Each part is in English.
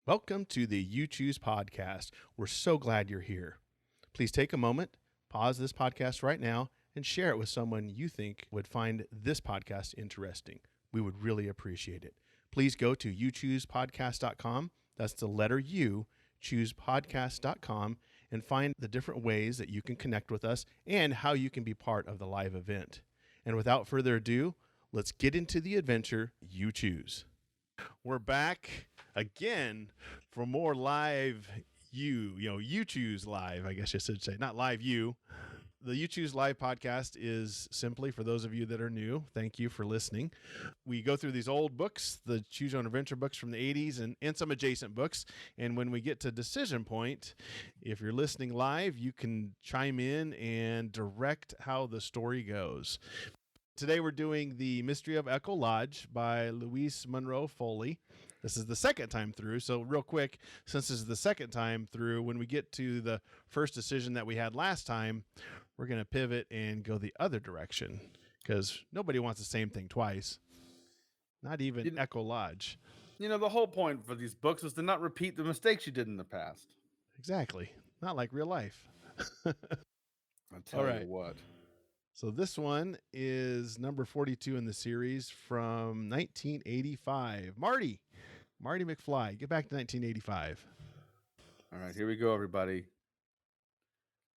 Welcome to the Uchoose Podcast. We're so glad you're here. Please take a moment, pause this podcast right now, and share it with someone you think would find this podcast interesting. We would really appreciate it. Please go to uchoosepodcast.com. That's the letter U, choosepodcast.com, and find the different ways that you can connect with us and how you can be part of the live event. And without further ado, let's get into the adventure you choose. We're back again for more live you choose live, I guess I should say, not live you. The You Choose Live podcast is simply for those of you that are new. Thank you for listening. We go through these old books, the Choose Your Own Adventure books from the 80s and some adjacent books. And when we get to Decision Point, if you're listening live, you can chime in and direct how the story goes. Today we're doing The Mystery of Echo Lodge by Louise Monroe Foley. This is the second time through, so real quick, since this is the second time through, when we get to the first decision that we had last time, we're going to pivot and go the other direction because nobody wants the same thing twice, not even Echo Lodge. You know, the whole point for these books is to not repeat the mistakes you did in the past. Exactly. Not like real life. I'll tell you what. So this one is number 42 in the series from 1985. Marty McFly, get back to 1985. All right, here we go, everybody.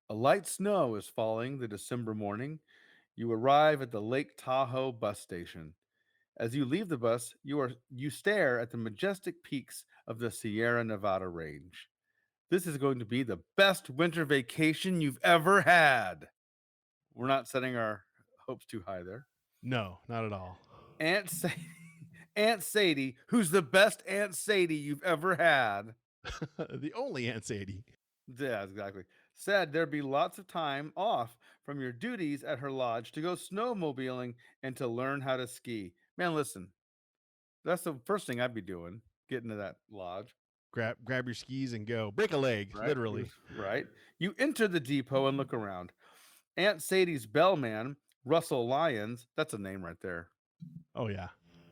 A light snow is falling the December morning. You arrive at the Lake Tahoe bus station. As you leave the bus, you stare at the majestic peaks of the Sierra Nevada range. This is going to be the best winter vacation you've ever had. We're not setting our hopes too high there. No, not at all. Aunt Sadie, who's the best Aunt Sadie you've ever had. The only Aunt Sadie. Yeah, exactly. Said there'd be lots of time off from your duties at her lodge to go snowmobiling and to learn how to ski. Man, listen, that's the first thing I'd be doing, getting to that lodge. Grab your skis and go. Break a leg, right? Literally. Right. You enter the depot and look around. Aunt Sadie's bellman, Russell Lyons, that's a name right there. Oh, yeah.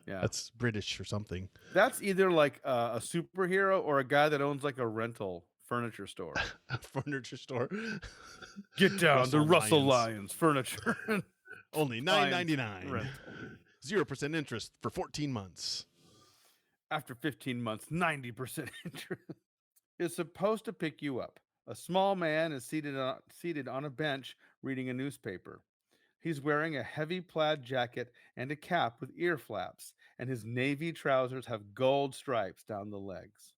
Yeah. That's British or something. That's either like a superhero or a guy that owns like a rental furniture store. Furniture store. Get down to Russell Lyons Furniture. Only $9.99. 0% interest for 14 months. After 15 months, 90% interest. Is supposed to pick you up. A small man is seated on a bench reading a newspaper. He's wearing a heavy plaid jacket and a cap with ear flaps, and his navy trousers have gold stripes down the legs.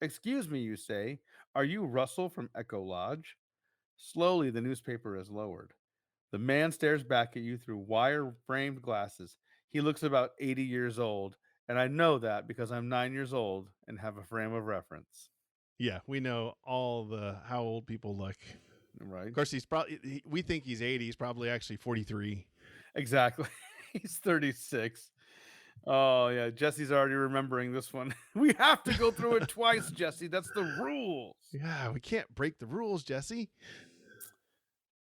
Excuse me, you say. Are you Russell from Echo Lodge? Slowly, the newspaper is lowered. The man stares back at you through wire-framed glasses. He looks about 80 years old, and I know that because I'm 9 years old and have a frame of reference. Yeah, we know how old people look. Right. Of course, we think he's 80. He's probably actually 43. Exactly. He's 36. Oh, yeah. Jesse's already remembering this one. We have to go through it twice, Jesse. That's the rules. Yeah, we can't break the rules, Jesse.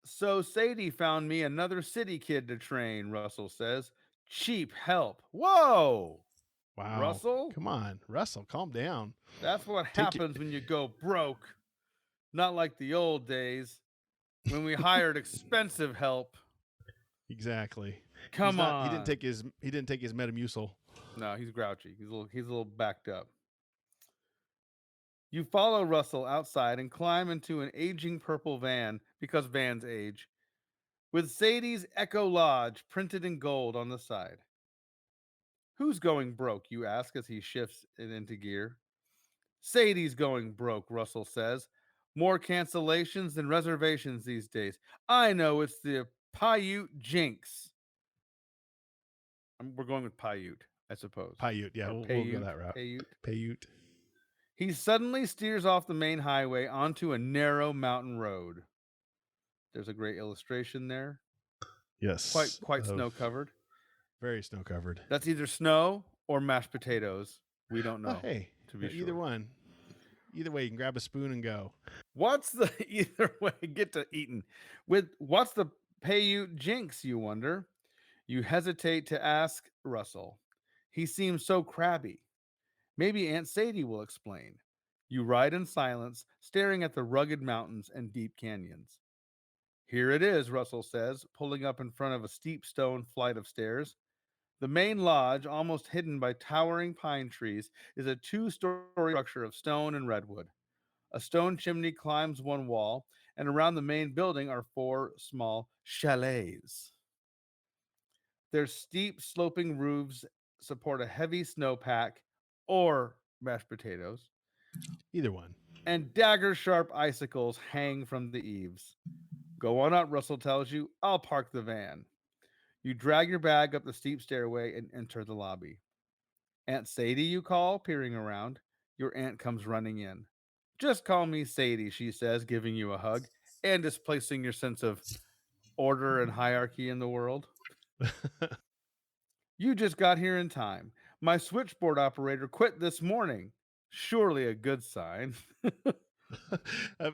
So Sadie found me another city kid to train, Russell says. Cheap help. Whoa. Wow. Russell? Come on, Russell, calm down. That's what happens when you go broke. Not like the old days when we hired expensive help. Exactly. Come on. He didn't take his Metamucil. No, he's grouchy. He's a little backed up. You follow Russell outside and climb into an aging purple van because vans age, with Sadie's Echo Lodge printed in gold on the side. Who's going broke, you ask as he shifts it into gear. Sadie's going broke, Russell says. More cancellations than reservations these days. I know, it's the Paiute jinx. We're going with Paiute, I suppose. Paiute, yeah, we'll go that route. Paiute. He suddenly steers off the main highway onto a narrow mountain road. There's a great illustration there. Yes. Quite snow-covered. Very snow-covered. That's either snow or mashed potatoes. We don't know. Hey, to be either one. Either way, you can grab a spoon and go. Either way, get to eating. What's the Paiute jinx, you wonder? You hesitate to ask Russell. He seems so crabby. Maybe Aunt Sadie will explain. You ride in silence, staring at the rugged mountains and deep canyons. Here it is, Russell says, pulling up in front of a steep stone flight of stairs. The main lodge, almost hidden by towering pine trees, is a two-story structure of stone and redwood. A stone chimney climbs one wall, and around the main building are four small chalets. Their steep, sloping roofs support a heavy snowpack or mashed potatoes, Either one. and dagger sharp icicles hang from the eaves. Go on up, Russell tells you. I'll park the van. You drag your bag up the steep stairway and enter the lobby. Aunt Sadie, you call, peering around. Your aunt comes running in. Just call me Sadie, she says, giving you a hug and displacing your sense of order and hierarchy in the world. You just got here in time. My switchboard operator quit this morning. Surely a good sign.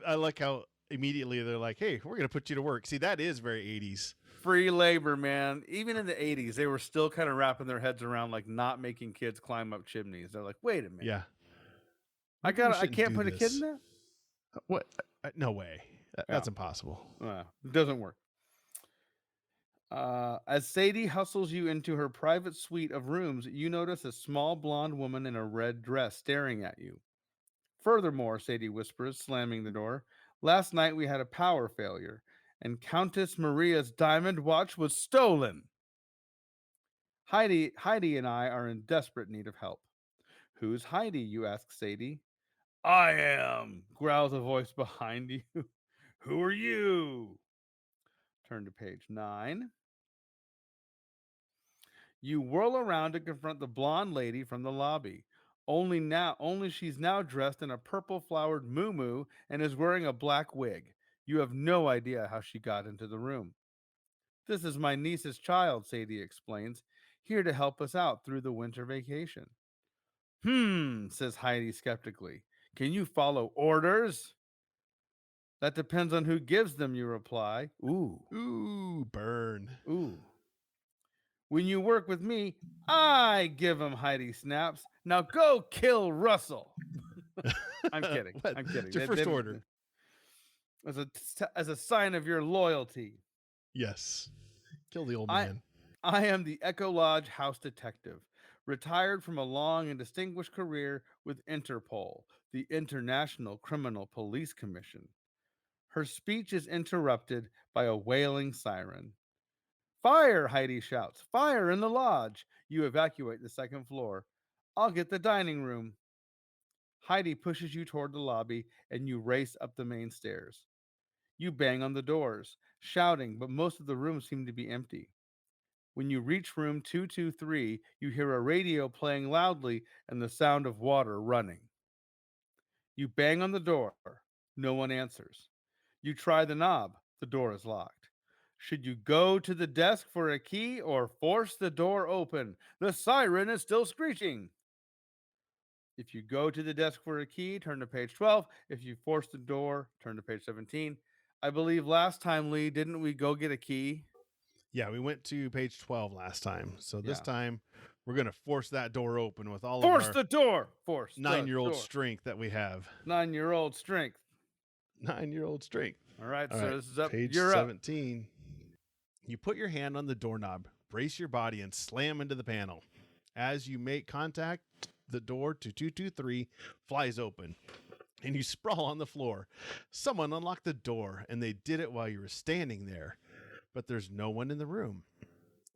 I like how immediately they're like, hey, we're going to put you to work. See, that is very 80s. Free labor, man. Even in the 80s, they were still kind of wrapping their heads around like not making kids climb up chimneys. They're like, wait a minute. Yeah. I Maybe we can't shouldn't put do a kid this. in that? What? No way. That's impossible. It doesn't work. As Sadie hustles you into her private suite of rooms, you notice a small blonde woman in a red dress staring at you. Furthermore, Sadie whispers, slamming the door, last night we had a power failure, and Countess Maria's diamond watch was stolen. Heidi and I are in desperate need of help. Who's Heidi, you ask Sadie. I am, growls a voice behind you. Who are you? Turn to page 9. You whirl around to confront the blonde lady from the lobby. Only she's now dressed in a purple flowered muumuu and is wearing a black wig. You have no idea how she got into the room. This is my niece's child, Sadie explains, here to help us out through the winter vacation. Says Heidi skeptically. Can you follow orders? That depends on who gives them, you reply. Ooh, burn. Ooh. When you work with me, I give him, Heidi snaps. Now go kill Russell. I'm kidding. I'm kidding. It's your first order. As a sign of your loyalty. Yes. Kill the old man. I am the Echo Lodge house detective, retired from a long and distinguished career with Interpol, the International Criminal Police Commission. Her speech is interrupted by a wailing siren. Fire, Heidi shouts. Fire in the lodge. You evacuate the second floor. I'll get the dining room. Heidi pushes you toward the lobby and you race up the main stairs. You bang on the doors, shouting, but most of the rooms seem to be empty. When you reach room 223, you hear a radio playing loudly and the sound of water running. You bang on the door. No one answers. You try the knob. The door is locked. Should you go to the desk for a key or force the door open? The siren is still screeching. If you go to the desk for a key, turn to page 12. If you force the door, turn to page 17. I believe last time, Lee, didn't we go get a key? Yeah, we went to page 12 last time. So this Yeah. time we're going to force that door open with all Force of the door. Force 9-year-old door. strength that we have. 9-year-old strength. 9-year-old strength. All right, All so right, this is up. page You're 17. You put your hand on the doorknob, brace your body, and slam into the panel. As you make contact, the door to 223 flies open, and you sprawl on the floor. Someone unlocked the door, and they did it while you were standing there, but there's no one in the room.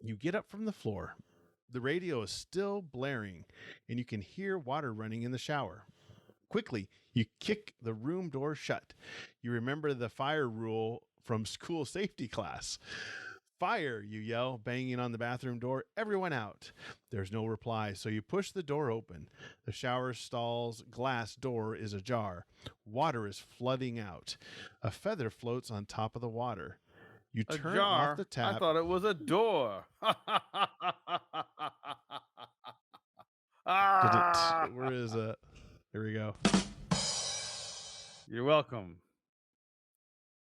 You get up from the floor. The radio is still blaring, and you can hear water running in the shower. Quickly, you kick the room door shut. You remember the fire rule from school safety class. Fire, you yell, banging on the bathroom door. Everyone out. There's no reply, so you push the door open. The shower stall's glass door is ajar. Water is flooding out. A feather floats on top of the water. You turn off the tap. I thought it was a door. Where is it? Here we go. You're welcome.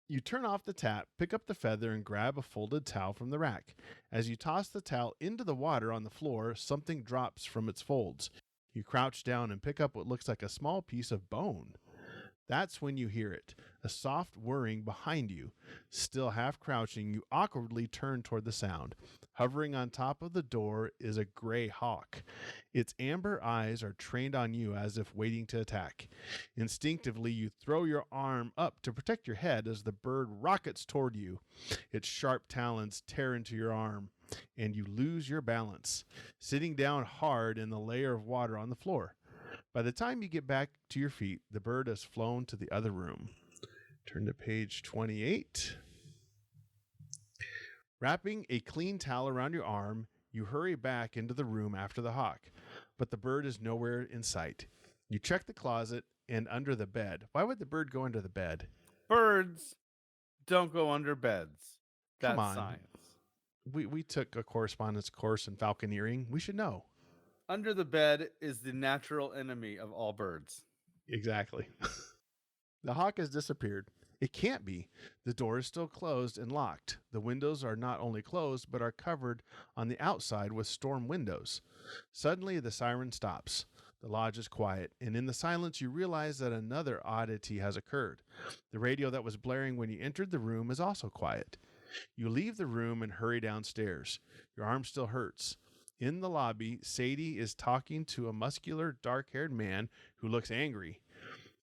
You turn off the tap, pick up the feather, and grab a folded towel from the rack. As you toss the towel into the water on the floor, something drops from its folds. You crouch down and pick up what looks like a small piece of bone. That's when you hear it, a soft whirring behind you. Still half crouching, you awkwardly turn toward the sound. Hovering on top of the door is a gray hawk. Its amber eyes are trained on you as if waiting to attack. Instinctively, you throw your arm up to protect your head as the bird rockets toward you. Its sharp talons tear into your arm, and you lose your balance, sitting down hard in the layer of water on the floor. By the time you get back to your feet, the bird has flown to the other room. Turn to page 28. Wrapping a clean towel around your arm, you hurry back into the room after the hawk, but the bird is nowhere in sight. You check the closet and under the bed. Why would the bird go under the bed? Birds don't go under beds. Come That's on. science. We took a correspondence course in falconeering. We should know. Under the bed is the natural enemy of all birds. Exactly. The hawk has disappeared. It can't be. The door is still closed and locked. The windows are not only closed, but are covered on the outside with storm windows. Suddenly, the siren stops. The lodge is quiet, and in the silence, you realize that another oddity has occurred. The radio that was blaring when you entered the room is also quiet. You leave the room and hurry downstairs. Your arm still hurts. In the lobby, Sadie is talking to a muscular, dark-haired man who looks angry.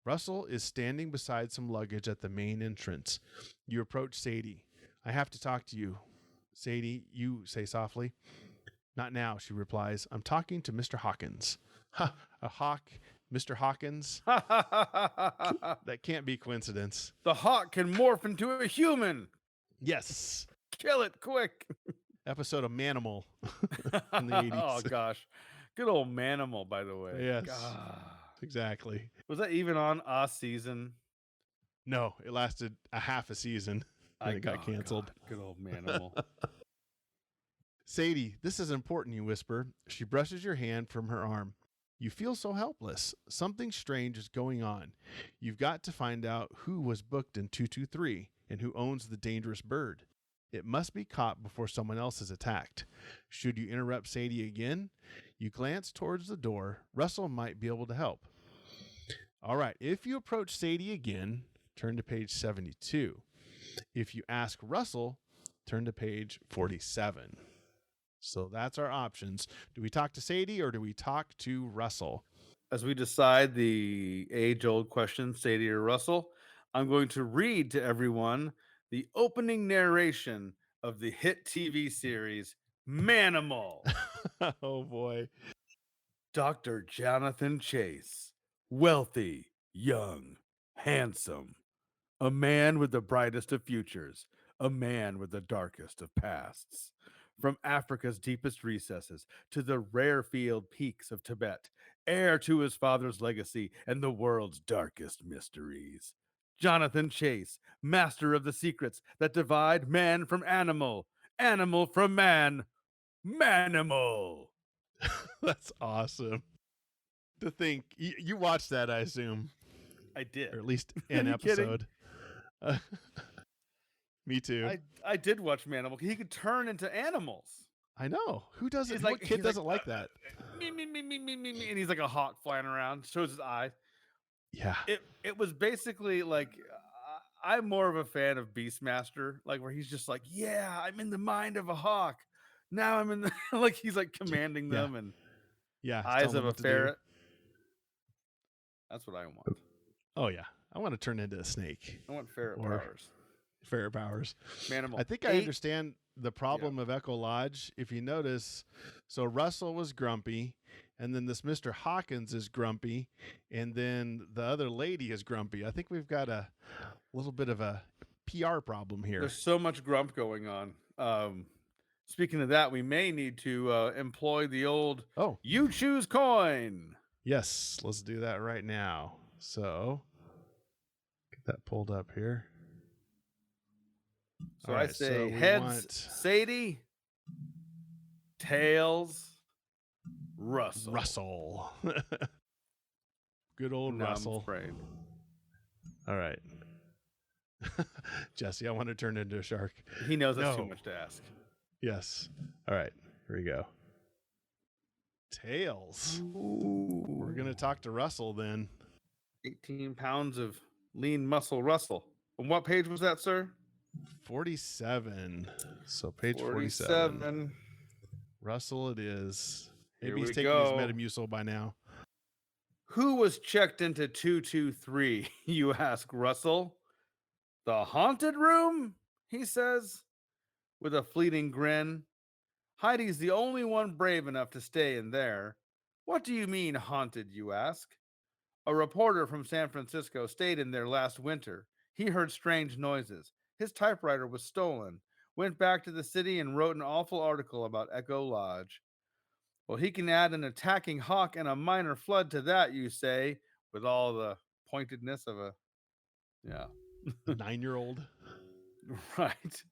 Russell is standing beside some luggage at the main entrance. You approach Sadie. I have to talk to you. Sadie, you say softly. Not now, she replies. I'm talking to Mr. Hawkins. Ha, a hawk, Mr. Hawkins? That can't be coincidence. The hawk can morph into a human. Yes. Kill it quick. Episode of Manimal in the 80s. Oh, gosh. Good old Manimal, by the way. Yes. God. Exactly. Was that even on a season? No, it lasted a half a season and it got canceled. God. Good old Manimal. Sadie, this is important, you whisper. She brushes your hand from her arm. You feel so helpless. Something strange is going on. You've got to find out who was booked in 223 and who owns the dangerous bird. It must be caught before someone else is attacked. Should you interrupt Sadie again? You glance towards the door. Russell might be able to help. All right, if you approach Sadie again, turn to page 72. If you ask Russell, turn to page 47. So that's our options. Do we talk to Sadie or do we talk to Russell? As we decide the age-old question, Sadie or Russell, I'm going to read to everyone the opening narration of the hit TV series Manimal. Oh, boy. Dr. Jonathan Chase, wealthy, young, handsome, a man with the brightest of futures, a man with the darkest of pasts. From Africa's deepest recesses to the rarefield peaks of Tibet, heir to his father's legacy and the world's darkest mysteries. Jonathan Chase, master of the secrets that divide man from animal, animal from man, Manimal. That's awesome. To think, you watched that, I assume. I did. Or at least an episode. Me too. I did watch Manimal. He could turn into animals. I know. Who doesn't? He's What like- kid he's doesn't like, like that? Me, and he's like a hawk flying around. Shows his eye. Yeah. It was basically like I'm more of a fan of Beastmaster, like where he's just like, yeah, I'm in the mind of a hawk. Now I'm in the like he's like commanding them and Yeah. eyes telling of them a what to do. ferret. That's what I want. Oh, yeah. I want to turn into a snake. I want ferret Or- powers. Ferret powers. Manimal. I think I understand the problem of Echo Lodge. If you notice, so Russell was grumpy, and then this Mr. Hawkins is grumpy, and then the other lady is grumpy. I think we've got a little bit of a PR problem here. There's so much grump going on. Speaking of that, we may need to employ the old Uchoose coin. Yes, let's do that right now. So, get that pulled up here. So All I right, say so we heads, want- Sadie, tails, Russell. Russell. Good old Now I'm Russell. afraid. All right. Jesse, I want to turn into a shark. He knows that's too No. much to ask. Yes. All right. Here we go. Tails. Ooh. We're going to talk to Russell then. 18 pounds of lean muscle Russell. On what page was that, sir? 47. So page 47. Russell it is. Maybe he's taking his Metamucil by now. Who was checked into 223, you ask Russell? The haunted room, he says, with a fleeting grin. Heidi's the only one brave enough to stay in there. What do you mean haunted, you ask? A reporter from San Francisco stayed in there last winter. He heard strange noises. His typewriter was stolen. Went back to the city and wrote an awful article about Echo Lodge. Well, he can add an attacking hawk and a minor flood to that, you say, with all the pointedness of a 9-year-old. Right.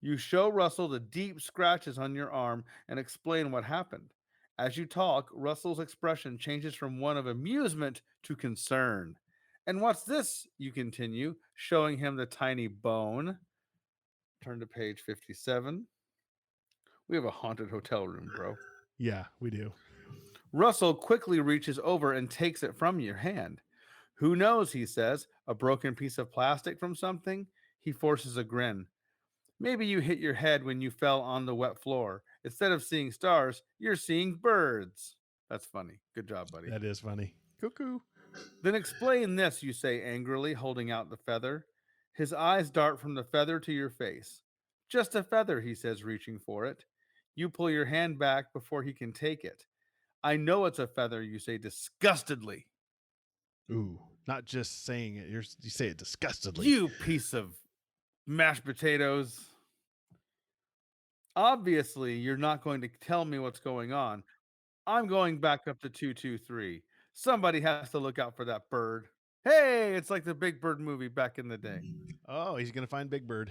You show Russell the deep scratches on your arm and explain what happened. As you talk, Russell's expression changes from one of amusement to concern. And what's this? You continue, showing him the tiny bone. Turn to page 57. We have a haunted hotel room, bro. Yeah, we do. Russell quickly reaches over and takes it from your hand. Who knows, he says, a broken piece of plastic from something? He forces a grin. Maybe you hit your head when you fell on the wet floor. Instead of seeing stars, you're seeing birds. That's funny. Good job, buddy. That is funny. Cuckoo. Then explain this, you say angrily, holding out the feather. His eyes dart from the feather to your face. Just a feather, he says, reaching for it. You pull your hand back before he can take it. I know it's a feather, you say disgustedly. Ooh, not just saying it. You say it disgustedly. You piece of mashed potatoes. Obviously, you're not going to tell me what's going on. I'm going back up to 223. Somebody has to look out for that bird. Hey, it's like the Big Bird movie back in the day. Oh, he's going to find Big Bird.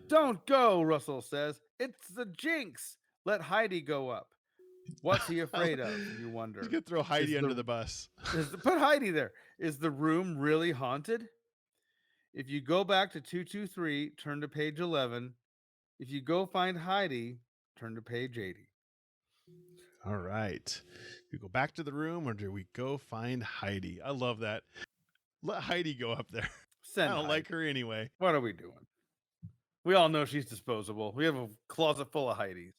Don't go, Russell says. It's the jinx. Let Heidi go up. What's he afraid of, you wonder? He's going to throw Heidi under the bus. Put Heidi there. Is the room really haunted? If you go back to 223, turn to page 11. If you go find Heidi, turn to page 80. All right. We go back to the room, or do we go find Heidi? I love that. Let Heidi go up there. I don't like her anyway. What are we doing? We all know she's disposable. We have a closet full of Heidis.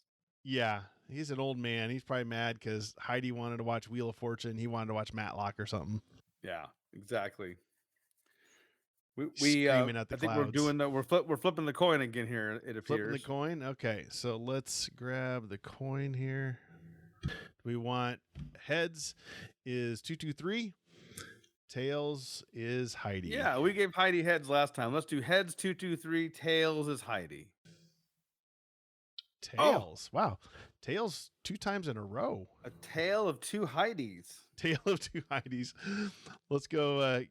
Yeah, he's an old man. He's probably mad because Heidi wanted to watch Wheel of Fortune. He wanted to watch Matlock or something. Yeah, exactly. We screaming at the I think clouds. we're doing that. We're flipping the coin again here. It appears. Flipping the coin. Okay, so let's grab the coin here. We want heads is 223. Tails is Heidi. Yeah, we gave Heidi heads last time. Let's do heads 223. Tails is Heidi. Tails. Oh. Wow. Tails 2 times in a row. A tale of 2 Heidis. Tale of 2 Heidis. Let's go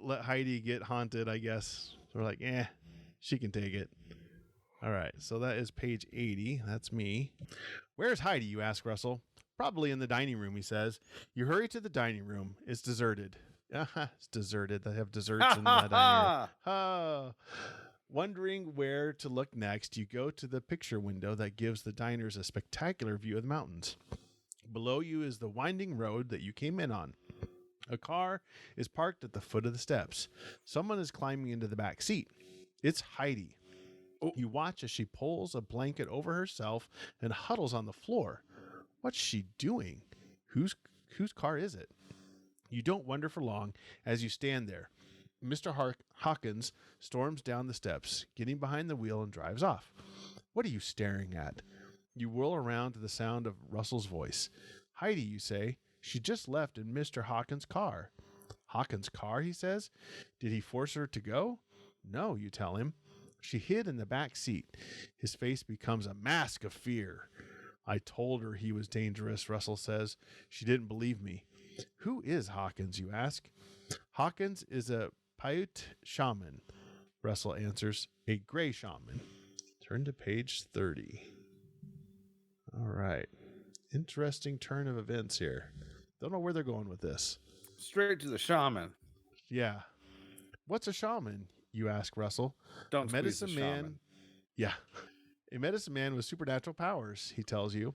let Heidi get haunted, I guess. So we're like, she can take it. All right. So that is page 80. That's me. Where's Heidi, you ask Russell. Probably in the dining room, he says. You hurry to the dining room. It's deserted. It's deserted. They have desserts in the dining room. Wondering where to look next, you go to the picture window that gives the diners a spectacular view of the mountains. Below you is the winding road that you came in on. A car is parked at the foot of the steps. Someone is climbing into the back seat. It's Heidi. You watch as she pulls a blanket over herself and huddles on the floor. What's she doing? Whose car is it? You don't wonder for long as you stand there. Mr. Hawkins storms down the steps, getting behind the wheel and drives off. What are you staring at? You whirl around to the sound of Russell's voice. Heidi, you say. She just left in Mr. Hawkins' car. Hawkins' car, he says. Did he force her to go? No, you tell him. She hid in the back seat. His face becomes a mask of fear. I told her he was dangerous, Russell says. She didn't believe me. Who is Hawkins, you ask? Hawkins is a Paiute shaman, Russell answers. A gray shaman. Turn to page 30. All right. Interesting turn of events here. Don't know where they're going with this. Straight to the shaman. Yeah. What's a shaman, you ask Russell. Don't a medicine man. Shaman. Yeah. A medicine man with supernatural powers, he tells you.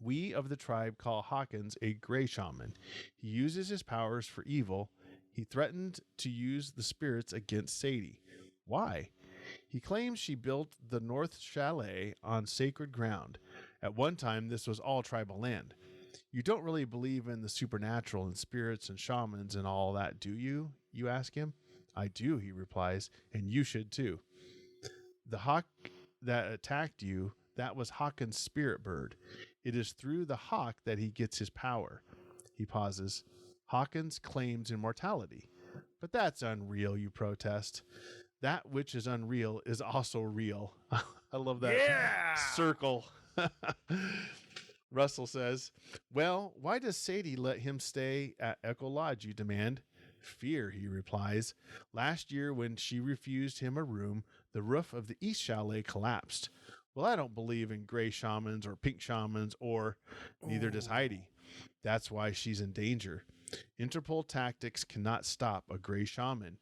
We of the tribe call Hawkins a gray shaman. He uses his powers for evil. He threatened to use the spirits against Sadie. Why? He claims she built the North Chalet on sacred ground. At one time, this was all tribal land. You don't really believe in the supernatural and spirits and shamans and all that, do you? You ask him. I do, he replies, and you should too. The hawk that attacked you, that was Hawkins' spirit bird. It is through the hawk that he gets his power. He pauses. Hawkins claims immortality. But that's unreal, you protest. That which is unreal is also real. I love that circle. Russell says, well, why does Sadie let him stay at Echo Lodge, you demand? Fear, he replies. Last year, when she refused him a room, the roof of the East Chalet collapsed. Well, I don't believe in gray shamans or pink shamans, or neither does Heidi. That's why she's in danger. Interpol tactics cannot stop a gray shaman.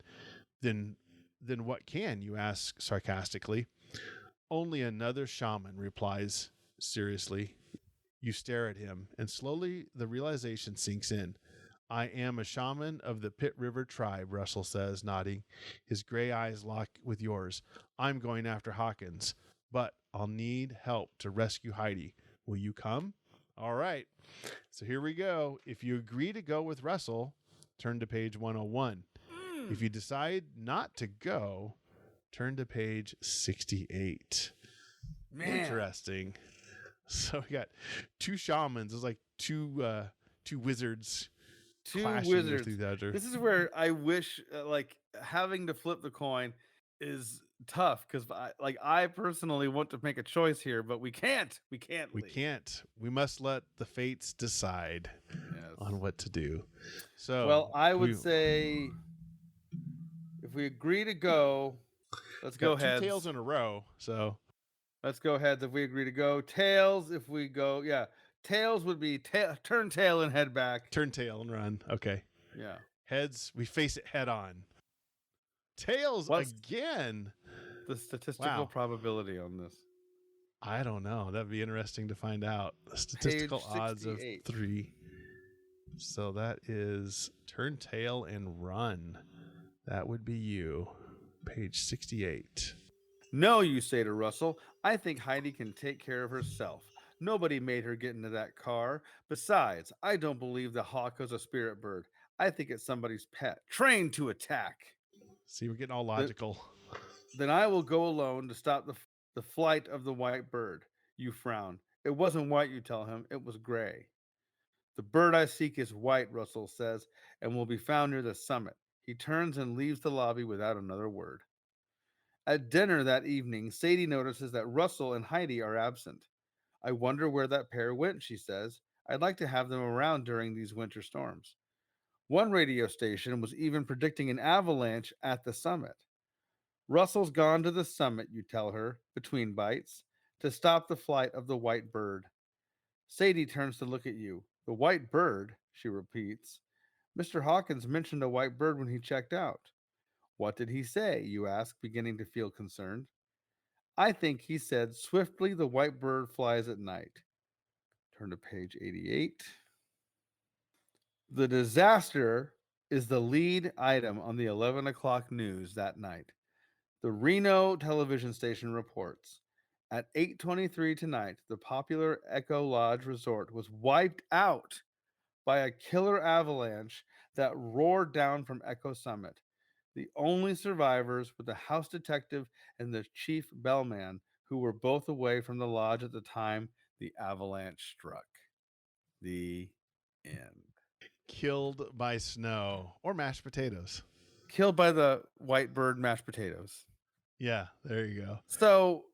Then what can, you ask sarcastically? Only another shaman, replies seriously. You stare at him, and slowly the realization sinks in. I am a shaman of the Pit River tribe, Russell says, nodding. His gray eyes lock with yours. I'm going after Hawkins, but I'll need help to rescue Heidi. Will you come? All right. So here we go. If you agree to go with Russell, turn to page 101. If you decide not to go, turn to page 68. Man. Interesting. So we got two shamans. It's like two wizards. Two wizards. This is where I wish, having to flip the coin is tough because, I personally want to make a choice here, but we can't. We can't. We must let the fates decide on what to do. So, well, I would say if we agree to go, let's go heads. 2 tails in a row. So let's go heads if we agree to go. Tails if we go. Yeah. Tails would be turn tail and head back. Turn tail and run. Okay. Yeah. Heads, we face it head on. Tails again. The statistical probability on this? I don't know. That'd be interesting to find out. The statistical odds of 3. So that is turn tail and run. That would be you. Page 68. No, you say to Russell. I think Heidi can take care of herself. Nobody made her get into that car. Besides, I don't believe the hawk was a spirit bird. I think it's somebody's pet, trained to attack. See, we're getting all logical. Then I will go alone to stop the flight of the white bird. You frown. It wasn't white, you tell him. It was gray. The bird I seek is white, Russell says, and will be found near the summit. He turns and leaves the lobby without another word. At dinner that evening, Sadie notices that Russell and Heidi are absent. I wonder where that pair went, she says. I'd like to have them around during these winter storms. One radio station was even predicting an avalanche at the summit. Russell's gone to the summit, you tell her, between bites, to stop the flight of the white bird. Sadie turns to look at you. The white bird, she repeats. Mr. Hawkins mentioned a white bird when he checked out. What did he say? You ask, beginning to feel concerned. I think he said, swiftly the white bird flies at night. Turn to page 88. The disaster is the lead item on the 11 o'clock news that night. The Reno television station reports. At 8:23 tonight, the popular Echo Lodge Resort was wiped out by a killer avalanche that roared down from Echo Summit. The only survivors were the house detective and the chief bellman, who were both away from the lodge at the time the avalanche struck. The end. Killed by snow or mashed potatoes. Killed by the white bird mashed potatoes. Yeah, there you go. So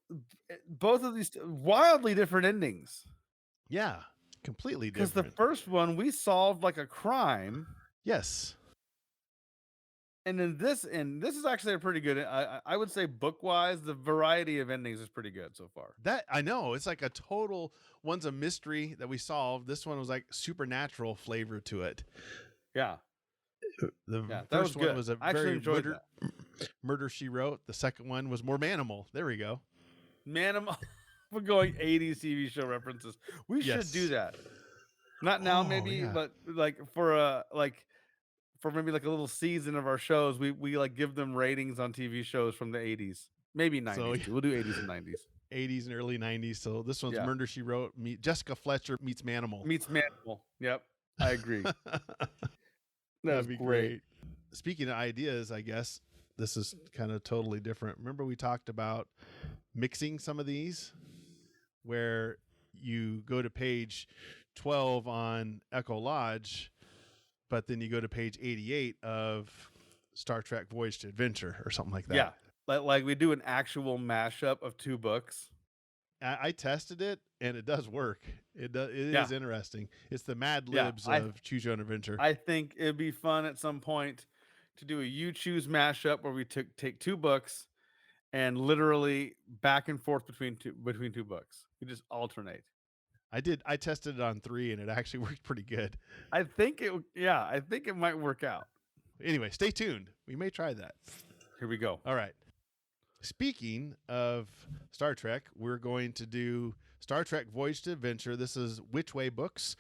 both of these wildly different endings. Yeah, completely different. Because the first one we solved like a crime. Yes. And then this is actually a pretty good. I would say book wise, the variety of endings is pretty good so far. That I know it's like a total. One's a mystery that we solved. This one was like supernatural flavor to it. Yeah. The first one was a very murder she wrote. The second one was more manimal. There we go. Manimal. We're going 80s TV show references. We should do Yes. that. Not now, Oh, maybe, yeah. but like for maybe like a little season of our shows, we like give them ratings on TV shows from the 80s, maybe So 90s too. We'll do 80s and 90s. 80s and early 90s. So this one's Yeah, Murder She Wrote. Jessica Fletcher meets Manimal. meets Manimal. Yep, I agree. That was That'd be great. great. Speaking of ideas, I guess this is kind of totally different. Remember we talked about mixing some of these where you go to page 12 on Echo Lodge, but then you go to page 88 of Star Trek Voyage to Adventure or something like that. Yeah, like we do an actual mashup of two books. I tested it and it does work. It Yeah. is interesting. It's the Mad Yeah, Libs of Choose Your Own Adventure. I think it'd be fun at some point to do a You Choose mashup where we take two books and literally back and forth between two books. We just alternate. I tested it on 3 and it actually worked pretty good. I think it might work out. Anyway, stay tuned. We may try that. Here we go. All right. Speaking of Star Trek, we're going to do Star Trek Voyage to Adventure. This is Which Way books.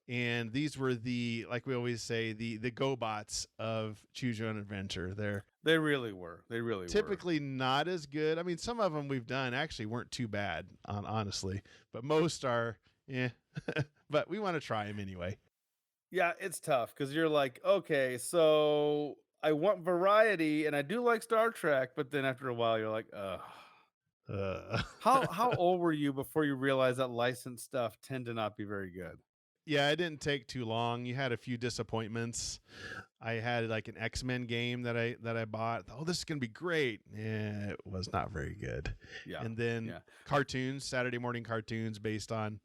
And these were the, like we always say, the GoBots of Choose Your Own Adventure. They really were. They really typically not as good. I mean, some of them we've done actually weren't too bad, honestly. But most are, but we want to try them anyway. Yeah, it's tough because you're like, okay, so I want variety and I do like Star Trek, but then after a while you're like, how old were you before you realized that licensed stuff tend to not be very good? Yeah, it didn't take too long. You had a few disappointments. I had like an X-Men game that I bought. Oh, this is gonna be great. It was not very good. Yeah. And then cartoons, Saturday morning cartoons based on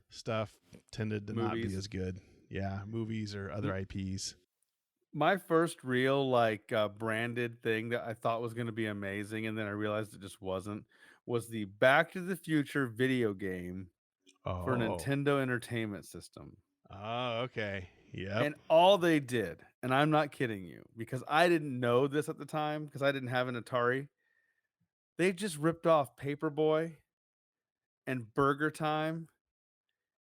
stuff tended to not be as good. Yeah, movies or other IPs. My first real like branded thing that I thought was going to be amazing, and then I realized it just wasn't, was the Back to the Future video game for Nintendo Entertainment System. Oh, okay. Yeah. And all they did, and I'm not kidding you, because I didn't know this at the time because I didn't have an Atari. They just ripped off Paperboy and Burger Time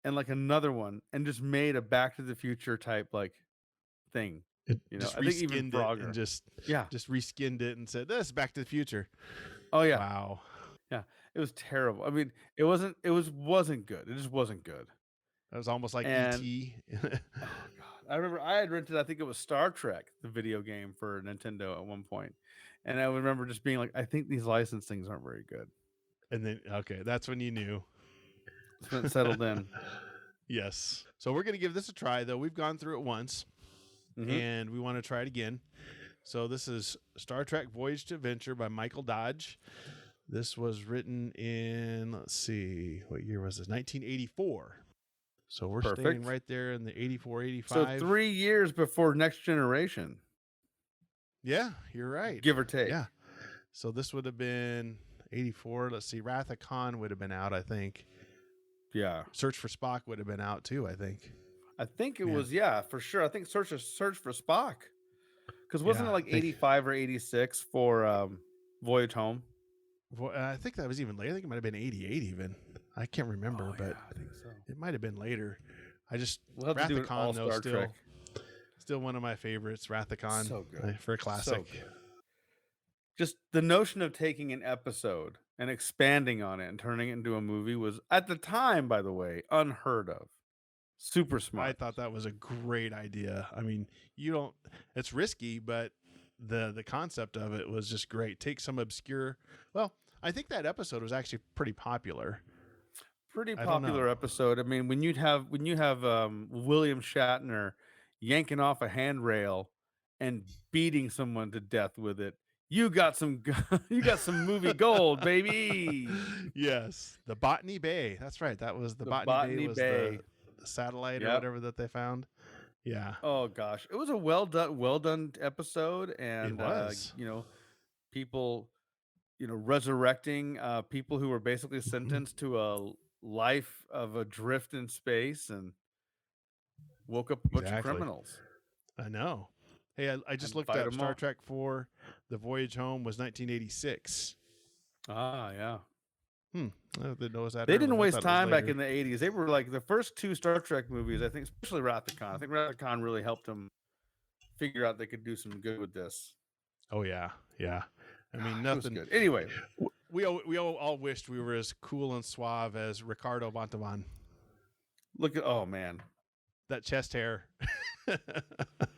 and like another one and just made a Back to the Future type like thing. Just I think even reskinned it and just reskinned it and said, "This is Back to the Future." Oh yeah. Wow. Yeah. It was terrible. I mean, it wasn't good. It just wasn't good. That was almost like E.T. Oh god. I remember I had rented, I think it was Star Trek, the video game for Nintendo at one point. And I remember just being like, I think these license things aren't very good. And then that's when you knew. It's been settled in. Yes. So we're going to give this a try, though. We've gone through it once, and we want to try it again. So this is Star Trek Voyage to Adventure by Michael Dodge. This was written in, let's see, what year was this? 1984. So we're staying right there in the 84, 85. So 3 years before Next Generation. Yeah, you're right. Give or take. Yeah. So this would have been 84. Let's see. Wrath of Khan would have been out, I think. Yeah. Search for Spock would have been out too, I think. I think it was, for sure. I think Search for Spock. Because wasn't it like 85 or 86 for Voyage Home? I think that was even later. I think it might have been 88 even. I can't remember, but I think so. It might have been later. We'll have Wrath to do of Khan, though, Trek. Still one of my favorites. Wrath of Khan. So good. For a classic. So good. Just the notion of taking an episode and expanding on it and turning it into a movie was, at the time, by the way, unheard of. Super smart. I thought that was a great idea. I mean, it's risky, but the concept of it was just great. Take some obscure, I think that episode was actually pretty popular. Pretty popular episode. I mean, when you have William Shatner yanking off a handrail and beating someone to death with it, you got some movie gold, baby. Yes, the Botany Bay. That's right. That was the Botany Bay. The satellite or whatever that they found. Yeah. Oh gosh, it was a well done episode, and it was. People, resurrecting people who were basically sentenced to a life of adrift in space and woke up a bunch of criminals. I know. Hey, I just looked up Star Trek 4, The Voyage Home was 1986. Ah, yeah. I didn't notice that They didn't early. I waste thought it was time back later. in the 80s. They were like the first two Star Trek movies, I think, especially Wrath of Khan. I think Wrath of Khan really helped them figure out they could do some good with this. Oh yeah, yeah. I mean, Gosh, it was nothing. good. Anyway, We all wished we were as cool and suave as Ricardo Montalban. look at man. That chest hair.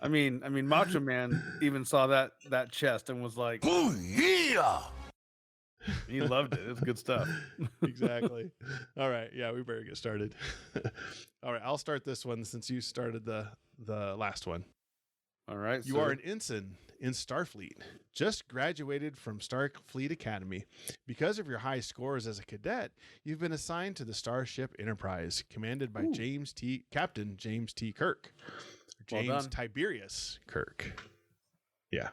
I mean, Macho Man even saw that chest and was like, "Oh yeah!" He loved it. It was good stuff. Exactly. All right. Yeah, we better get started. All right, I'll start this one since you started the last one. All right. You are an ensign in Starfleet, just graduated from Starfleet Academy. Because of your high scores as a cadet, you've been assigned to the Starship Enterprise, commanded by Captain James T. Kirk. James Tiberius Kirk. Yeah.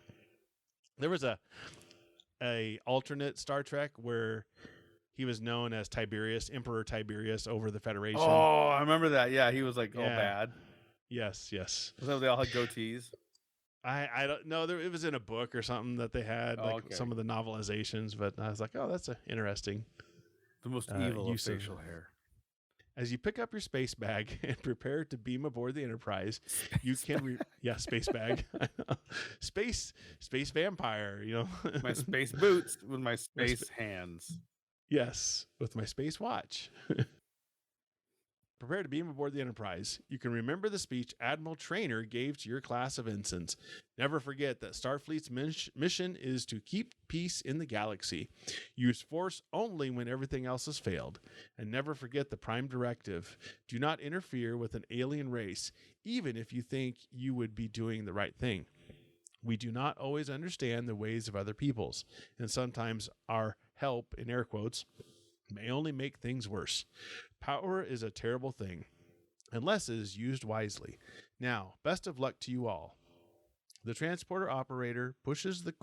There was a alternate Star Trek where he was known as Tiberius, Emperor Tiberius over the Federation. Oh, I remember that. Yeah, he was like all bad. Yes. Was that they all had goatees? I don't know. It was in a book or something that they had, some of the novelizations. But I was like, oh, that's interesting. The most evil of facial hair. As you pick up your space bag and prepare to beam aboard the Enterprise, space bag, space vampire. My space boots with my space hands. Yes, with my space watch. Prepare to beam aboard the Enterprise. You can remember the speech Admiral Traynor gave to your class of ensigns. Never forget that Starfleet's mission is to keep peace in the galaxy. Use force only when everything else has failed. And never forget the prime directive. Do not interfere with an alien race, even if you think you would be doing the right thing. We do not always understand the ways of other peoples, and sometimes our help, in air quotes, may only make things worse. Power is a terrible thing, unless it is used wisely. Now, best of luck to you all. The transporter operator pushes the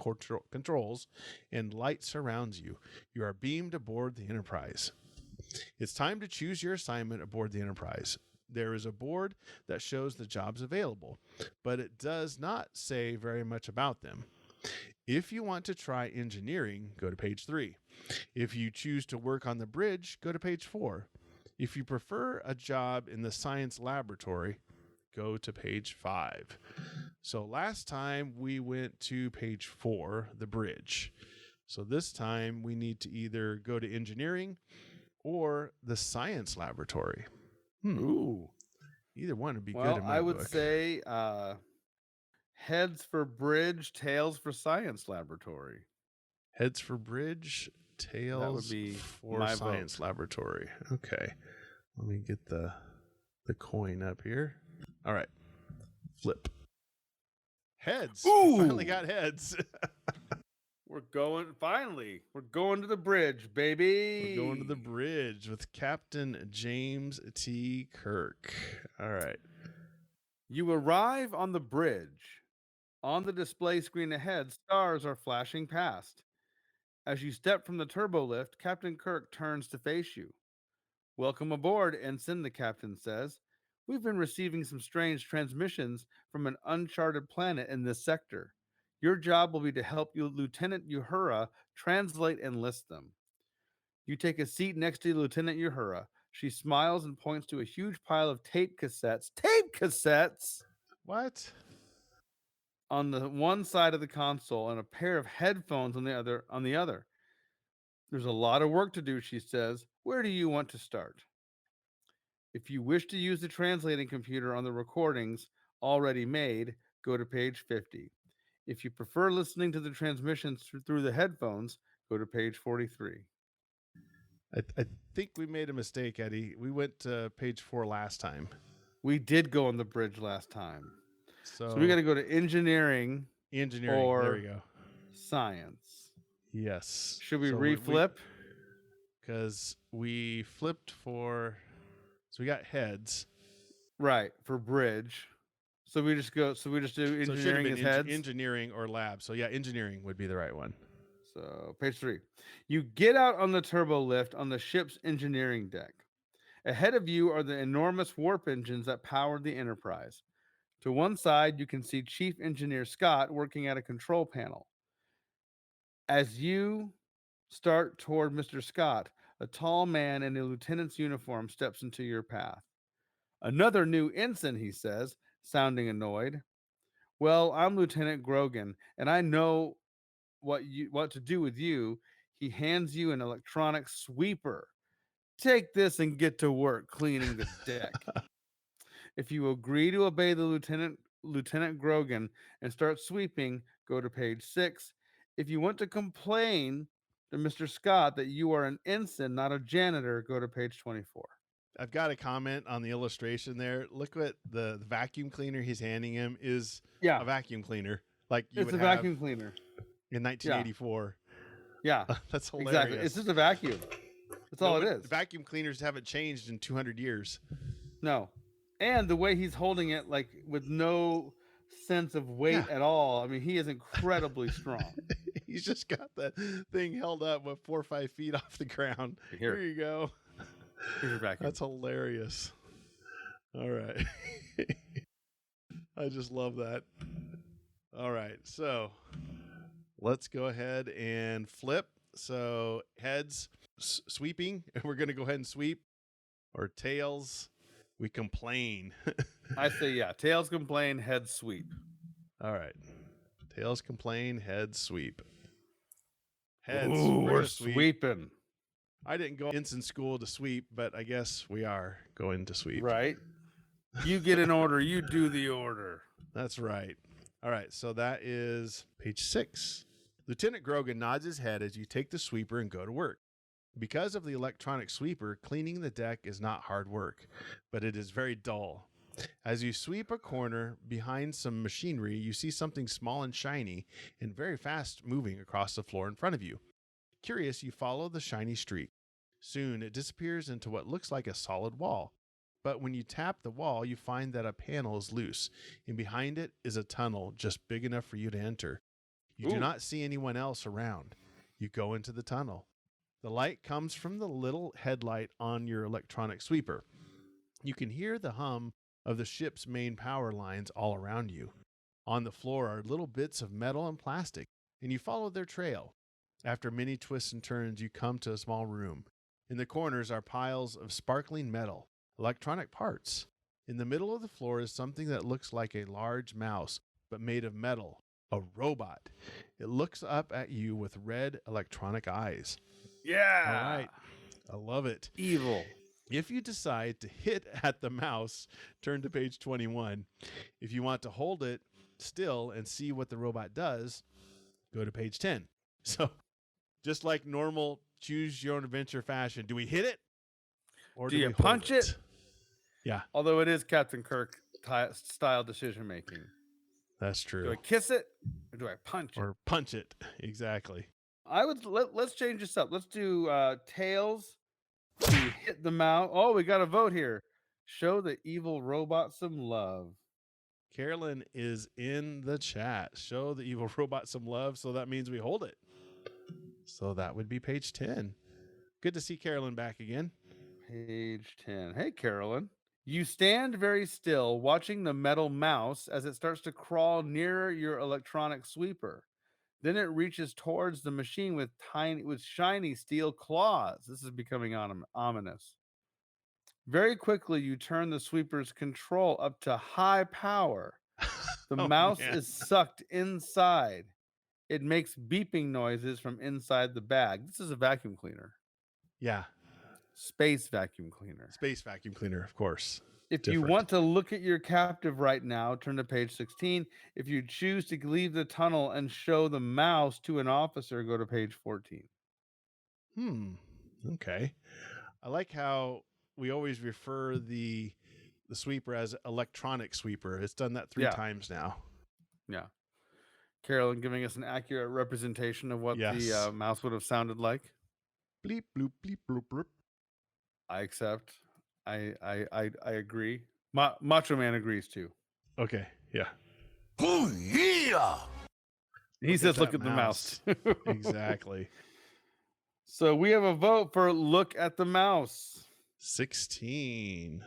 controls, and light surrounds you. You are beamed aboard the Enterprise. It's time to choose your assignment aboard the Enterprise. There is a board that shows the jobs available, but it does not say very much about them. If you want to try engineering, go to page 3. If you choose to work on the bridge, go to page 4. If you prefer a job in the science laboratory, go to page 5. So last time we went to page 4, the bridge. So this time we need to either go to engineering or the science laboratory. Ooh. Either one would be good in my I would book. say heads for bridge, tails for science laboratory. Heads for bridge, tails for science laboratory. Okay. Let me get the coin up here. All right. Flip. Heads. Ooh. We finally got heads. We're going to the bridge, baby. We're going to the bridge with Captain James T. Kirk. All right. You arrive on the bridge. On the display screen ahead, stars are flashing past. As you step from the turbo lift, Captain Kirk turns to face you. Welcome aboard, Ensign, the captain says. We've been receiving some strange transmissions from an uncharted planet in this sector. Your job will be to help Lieutenant Uhura translate and list them. You take a seat next to Lieutenant Uhura. She smiles and points to a huge pile of tape cassettes. Tape cassettes? What? On the one side of the console and a pair of headphones on the other. There's a lot of work to do, she says. Where do you want to start? If you wish to use the translating computer on the recordings already made, go to page 50. If you prefer listening to the transmissions through the headphones, go to page 43. I think we made a mistake, Eddie. We went to page 4 last time. We did go on the bridge last time. So we got to go to engineering. Or there we go. Science. Yes. Should we reflip? Because we flipped for... So we got heads. Right, for bridge. So we just do engineering as heads? Engineering or lab. So yeah, engineering would be the right one. So page 3. You get out on the turbo lift on the ship's engineering deck. Ahead of you are the enormous warp engines that powered the Enterprise. To one side, you can see Chief Engineer Scott working at a control panel. As you start toward Mr. Scott, A tall man in a lieutenant's uniform steps into your path. Another new ensign, he says, sounding annoyed. Well, I'm Lieutenant Grogan, and I know what to do with you. He hands you an electronic sweeper. Take this and get to work cleaning the deck. If you agree to obey the Lieutenant Grogan and start sweeping, go to page 6. If you want to complain to Mr. Scott that you are an ensign, not a janitor, go to page 24. I've got a comment on the illustration there. Look what the vacuum cleaner he's handing him is Yeah, a vacuum cleaner like you it's would a have vacuum cleaner. in 1984. Yeah, That's hilarious. exactly. It's just a vacuum. That's all it is. Vacuum cleaners haven't changed in 200 years. No. And the way he's holding it, like with no sense of weight at all. I mean, he is incredibly strong. He's just got that thing held up with 4 or 5 feet off the ground. Here you go. Here's your vacuum. That's hilarious. All right. I just love that. All right. So let's go ahead and flip. So heads, sweeping. We're going to go ahead and sweep. Or tails, we complain. I say, yeah. Tails complain, heads sweep. All right. Tails complain, heads sweep. Heads, we're sweeping. I didn't go ensign school to sweep, but I guess we are going to sweep. Right. You get an order, you do the order. That's right. All right, so that is page 6. Lieutenant Grogan nods his head as you take the sweeper and go to work. Because of the electronic sweeper, cleaning the deck is not hard work, but it is very dull. As you sweep a corner behind some machinery, you see something small and shiny and very fast moving across the floor in front of you. Curious, you follow the shiny streak. Soon, it disappears into what looks like a solid wall. But when you tap the wall, you find that a panel is loose, and behind it is a tunnel just big enough for you to enter. You do not see anyone else around. You go into the tunnel. The light comes from the little headlight on your electronic sweeper. You can hear the hum of the ship's main power lines all around you. On the floor are little bits of metal and plastic, and you follow their trail. After many twists and turns, you come to a small room. In the corners are piles of sparkling metal, electronic parts. In the middle of the floor is something that looks like a large mouse, but made of metal, a robot. It looks up at you with red electronic eyes. Yeah. All right. I love it. Evil. If you decide to hit at the mouse, turn to page 21. If you want to hold it still and see what the robot does, go to page 10. So just like normal choose your own adventure fashion, do we hit it? Or do you punch it? Yeah. Although it is Captain Kirk style decision making. That's true. Do I kiss it or do I punch it? Or punch it. Exactly. I would let's change this up. Let's do tails to hit the mouse. Oh, we got a vote here. Show the evil robot some love. Carolyn is in the chat. Show the evil robot some love. So that means we hold it. So that would be page 10. Good to see Carolyn back again. Page 10. Hey, Carolyn. You stand very still, watching the metal mouse as it starts to crawl nearer your electronic sweeper. Then it reaches towards the machine with shiny steel claws. This is becoming ominous. Very quickly, you turn the sweeper's control up to high power. The mouse is sucked inside. It makes beeping noises from inside the bag. This is a vacuum cleaner. Yeah. Space vacuum cleaner. Space vacuum cleaner, of course. If you want to look at your captive right now, turn to page 16. If you choose to leave the tunnel and show the mouse to an officer, go to page 14. Okay. I like how we always refer the sweeper as electronic sweeper. It's done that 3 times now. Yeah. Carolyn giving us an accurate representation of what the mouse would have sounded like. Bleep, bloop, bleep, bloop, bloop. I accept. I agree. Macho Man agrees too. Okay, yeah. Oh, yeah! He says, look at the mouse. Exactly. So we have a vote for look at the mouse. 16.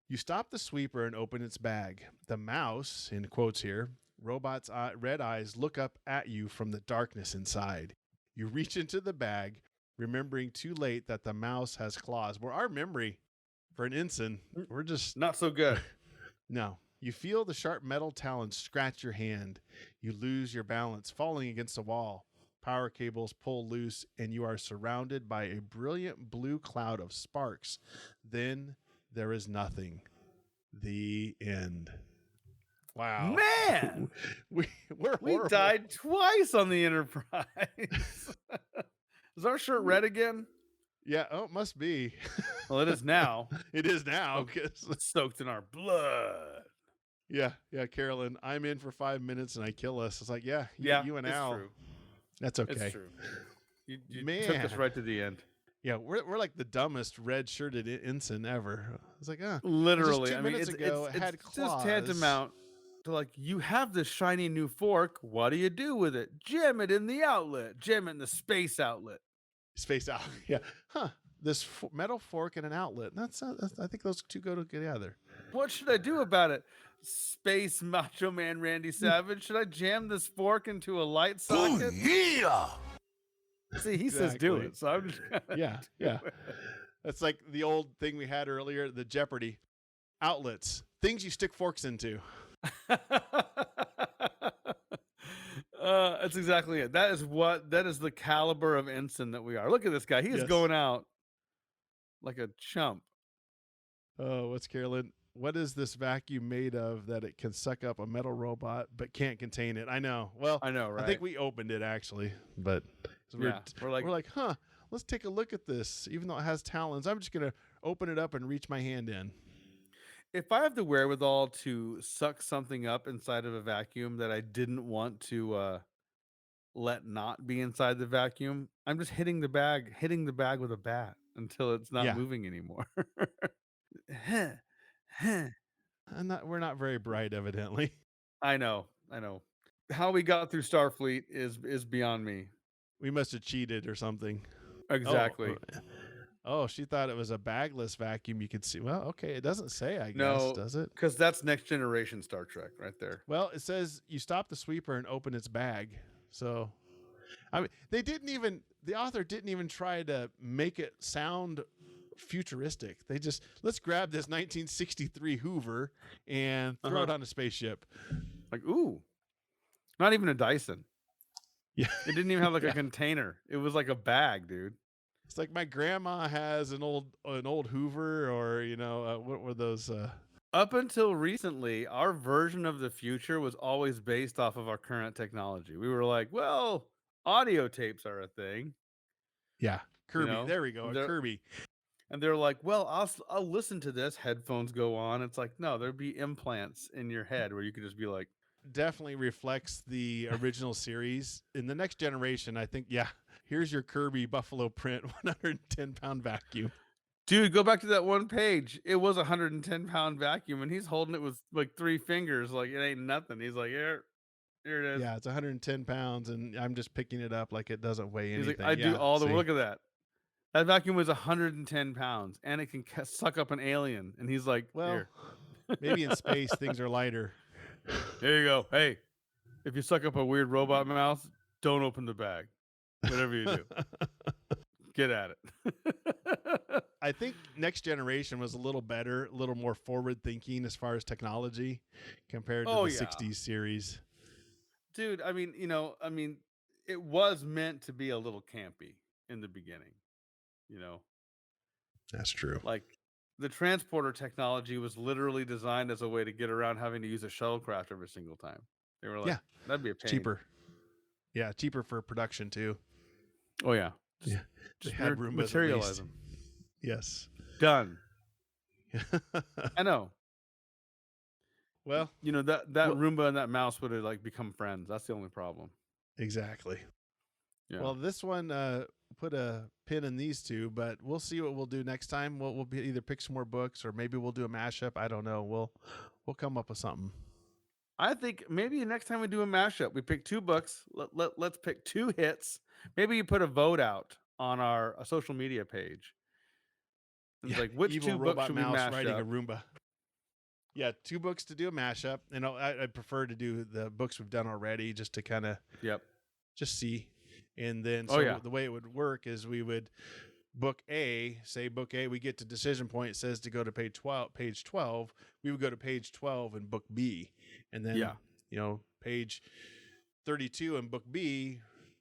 You stop the sweeper and open its bag. The mouse, in quotes here, robot's red eyes look up at you from the darkness inside. You reach into the bag, remembering too late that the mouse has claws. Well, our memory for an ensign, we're just Not so good. no. You feel the sharp metal talons scratch your hand. You lose your balance, falling against the wall. Power cables pull loose, and you are surrounded by a brilliant blue cloud of sparks. Then there is nothing. The end. Wow. Man, we're we horrible. died twice on the Enterprise. Is our shirt red again? Yeah, oh, it must be. Well, it is now. It is now. 'Cause Soaked in our blood. yeah, Carolyn, I'm in for 5 minutes and I kill us. It's like, you and it's Al. true. That's okay. It's true. You Man. took us right to the end. Yeah, we're like the dumbest red-shirted ensign ever. It's like, Literally. just 2 minutes ago, it had it's claws. just tantamount to like, you have this shiny new fork. What do you do with it? Jam it in the outlet. Jam it in the space outlet. Space out. Yeah. Huh. This metal fork and an outlet. That's I think those two go together. What should I do about it? Space Macho Man Randy Savage. Should I jam this fork into a light Oh, socket? yeah. See, he says do Exactly. it, so I'm just gonna Yeah. do Yeah. it. That's like the old thing we had earlier, the Jeopardy. Outlets. Things you stick forks into. That's exactly it. That is the caliber of ensign that we are. Look at this guy. He is Yes. going out like a chump. Oh, what's Carolyn? What is this vacuum made of that it can suck up a metal robot but can't contain it? I know. Well, I know, right? I think we opened it actually, but Yeah, we're like, huh, let's take a look at this. Even though it has talons, I'm just going to open it up and reach my hand in. if I have the wherewithal to suck something up inside of a vacuum that I didn't want to let not be inside the vacuum, I'm just hitting the bag with a bat until it's not Yeah. moving anymore. We're not very bright, evidently. I know. How we got through Starfleet is beyond me. We must have cheated or something. Exactly. Oh, she thought it was a bagless vacuum you could see. Well, okay, it doesn't say, I guess, No, does it? because that's Next Generation Star Trek right there. Well, it says you stop the sweeper and open its bag. So, I mean, the author didn't even try to make it sound futuristic. They just, let's grab this 1963 Hoover and throw it on a spaceship. Like, ooh, not even a Dyson. Yeah. It didn't even have like a container. It was like a bag, dude. It's like my grandma has an old Hoover, or what were those? Up until recently, our version of the future was always based off of our current technology. We were like, well, audio tapes are a thing. Yeah, Kirby. know, There we go, a Kirby. And they're like, well, I'll listen to this. Headphones go on. It's like, no, there'd be implants in your head where you could just be like. Definitely reflects the original series. In the Next Generation, I think, here's your Kirby buffalo print 110-pound vacuum. Dude, go back to that one page. It was a 110-pound vacuum, and he's holding it with like 3 fingers, like it ain't nothing. He's like, here it is. Yeah, it's 110 pounds, and I'm just picking it up like it doesn't weigh anything. He's like, I do all the look at that. That vacuum was 110 pounds, and it can suck up an alien. And he's like, well, here. Maybe in space things are lighter. There you go. Hey, if you suck up a weird robot mouth, don't open the bag. Whatever you do, get at it. I think Next Generation was a little better, a little more forward thinking as far as technology compared to the 60s series. Dude, I mean, it was meant to be a little campy in the beginning, That's true. Like the transporter technology was literally designed as a way to get around having to use a shuttlecraft every single time. They were like, that'd be a pain. Cheaper. Yeah, cheaper for production too. Oh yeah. Just had Roombas materialize them. Yes. Done. I know. Well, that Roomba and that mouse would have like become friends. That's the only problem. Exactly. Yeah. Well, this one put a pin in these two, but we'll see what we'll do next time. We'll either pick some more books, or maybe we'll do a mashup. I don't know. We'll come up with something. I think maybe next time we do a mashup, we pick 2 books. Let's pick 2 hits. Maybe you put a vote out on our social media page. It's like, which Evil 2 robot books should we mouse mash riding up? a Roomba. Yeah, 2 books to do a mashup, and I prefer to do the books we've done already, just to kind of Yep. just see. And then Oh, yeah. the way it would work is we would book A, we get to decision point, it says to go to page 12, we would go to page 12 and book B. And then, page 32 and book B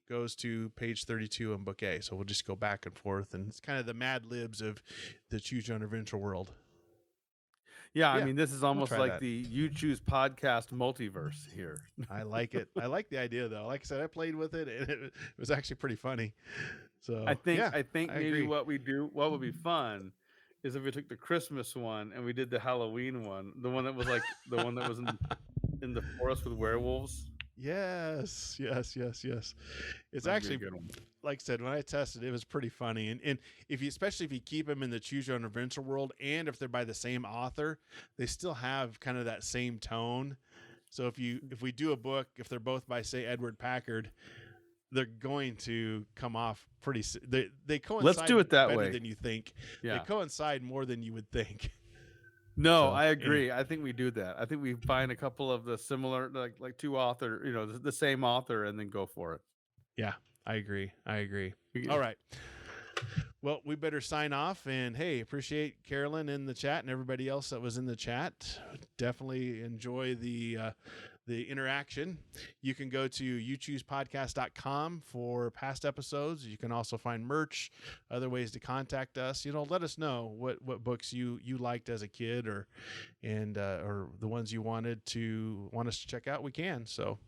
goes to page 32 and book A. So we'll just go back and forth. And it's kind of the Mad Libs of the Choose Your Own Adventure world. Yeah, I mean, this is almost like that. the Uchoose Podcast multiverse here. I like it. I like the idea, though. Like I said, I played with it, and it was actually pretty funny. So I think I maybe agree. what would be fun is if we took the Christmas one and we did the Halloween one, the one that was like the one that was in the forest with werewolves. Yes. It's That'd actually be a good one. Like I said, when I tested, it was pretty funny. And especially if you keep them in the Choose Your Own Adventure world, and if they're by the same author, they still have kind of that same tone. So if we do a book, if they're both by, say, Edward Packard, they're going to come off pretty. They coincide. Let's do it that better way than you think. Yeah. They coincide more than you would think. No, I agree. I think we do that. I think we find a couple of the similar, like two author, the same author, and then go for it. Yeah, I agree. All right. Well, we better sign off. And hey, appreciate Carolyn in the chat and everybody else that was in the chat. Definitely enjoy the interaction. You can go to uchoosepodcast.com for past episodes. You can also find merch, other ways to contact us. Let us know what books you liked as a kid, or the ones you want us to check out. We can. So,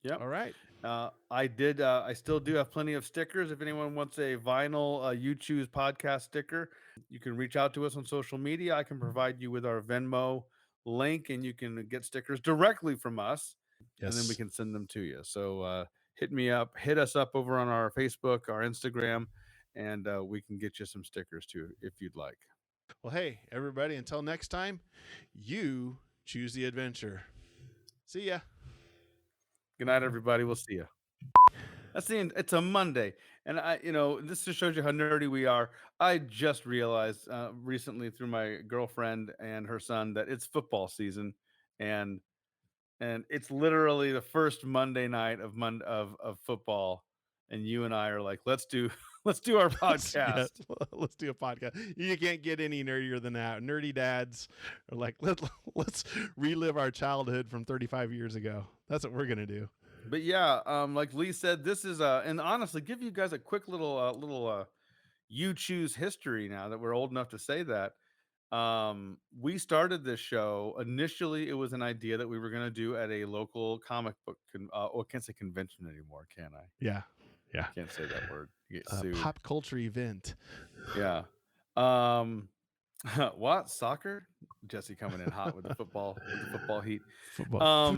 yeah. All right. I still do have plenty of stickers. If anyone wants a vinyl Uchoose Podcast sticker, you can reach out to us on social media. I can provide you with our Venmo link, and you can get stickers directly from us. Yes. And then we can send them to you. So hit us up over on our Facebook, our Instagram, and we can get you some stickers too if you'd like. Well, hey, everybody, until next time, you choose the adventure. See ya. Good night, everybody. We'll see you. That's the end. It's a Monday. And this just shows you how nerdy we are. I just realized recently through my girlfriend and her son that it's football season, and it's literally the first Monday night of football. And you and I are like, let's do our podcast. Let's do a podcast. You can't get any nerdier than that. Nerdy dads are like, let's relive our childhood from 35 years ago. That's what we're gonna do. But yeah, like Lee said, this is and honestly, give you guys a quick little Uchoose history now that we're old enough to say that. We started this show. Initially, it was an idea that we were going to do at a local comic book I can't say convention anymore, can I? Yeah. Can't say that word. You get sued. Pop culture event. Yeah. What? Soccer? Jesse coming in hot with the football heat. Football.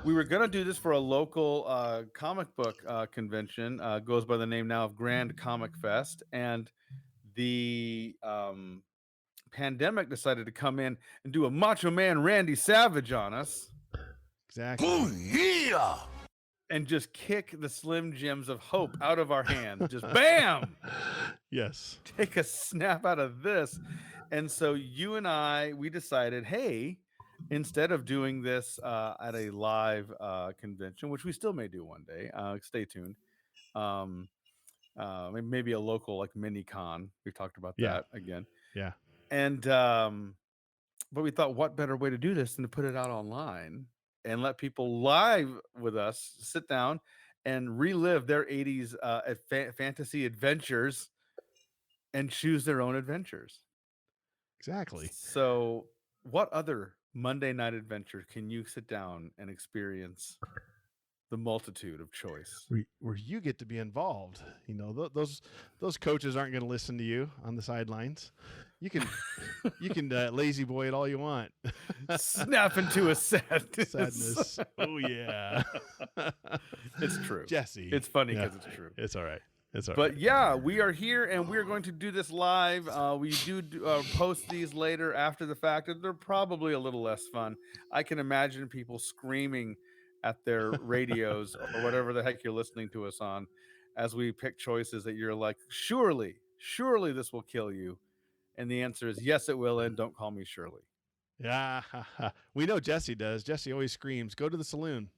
We were going to do this for a local comic book convention. Goes by the name now of Grand Comic Fest. And the pandemic decided to come in and do a Macho Man Randy Savage on us. Exactly. Oh, yeah. And just kick the Slim Jims of hope out of our hands. Just bam! Yes. Take a snap out of this. And so you and I, we decided, hey, instead of doing this at a live convention, which we still may do one day, stay tuned. Maybe a local like mini con. We've talked about that again. Yeah. And but we thought, what better way to do this than to put it out online and let people live with us sit down and relive their 80s fantasy adventures and choose their own adventures. Exactly. So what other Monday night adventure can you sit down and experience the multitude of choice? Where you get to be involved. Those coaches aren't going to listen to you on the sidelines. You can lazy boy it all you want. Snap into a sadness. Oh yeah. It's true. Jesse. It's funny because it's true. It's all right. But yeah, we are here and we're going to do this live. We do post these later after the fact. They're probably a little less fun. I can imagine people screaming at their radios or whatever the heck you're listening to us on as we pick choices that you're like, surely this will kill you. And the answer is yes, it will. And don't call me Shirley. Yeah. We know Jesse does. Jesse always screams, go to the saloon.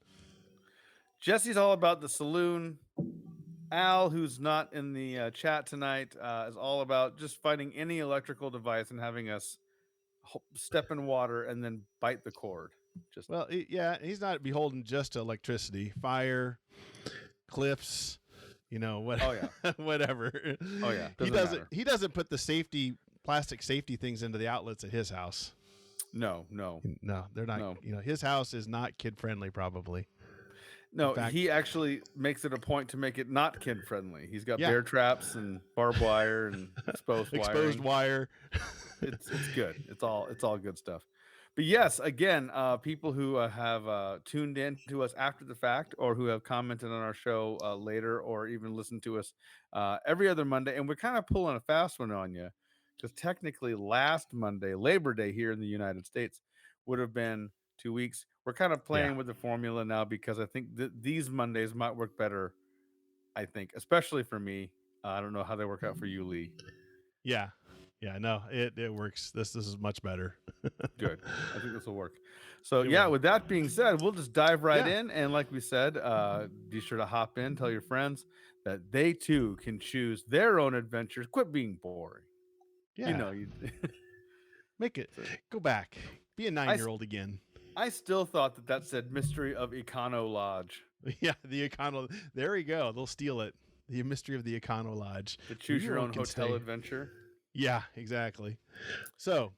Jesse's all about the saloon Al, who's not in the chat tonight, is all about just finding any electrical device and having us step in water and then bite the cord. Just Well, yeah, he's not beholden just to electricity, fire, cliffs, what? Oh, yeah. Whatever. Oh, yeah. He Doesn't doesn't. matter. He doesn't put the plastic safety things into the outlets at his house. No, they're not. No. His house is not kid friendly, probably. No, In fact- he actually makes it a point to make it not kid friendly. He's got Yeah. bear traps and barbed wire and exposed wire. It's good. It's all good stuff. But yes, again, people who have tuned in to us after the fact, or who have commented on our show later, or even listened to us every other Monday, and we're kind of pulling a fast one on you, because technically last Monday, Labor Day here in the United States, would have been 2 weeks. We're kind of playing with the formula now, because I think these Mondays might work better. I think, especially for me. I don't know how they work out for you, Lee. Yeah. No, it works. This is much better. Good. I think this will work. So It yeah, will. with that being said, we'll just dive right Yeah. in. And like we said, be sure to hop in, tell your friends that they too can choose their own adventures. Quit being boring. Yeah. You Make it. Go back. Be a 9-year-old again. I still thought that said Mystery of Econo Lodge. Yeah, the Econo. There we go. They'll steal it. The Mystery of the Econo Lodge. The choose your own can hotel stay. adventure. Yeah, exactly. So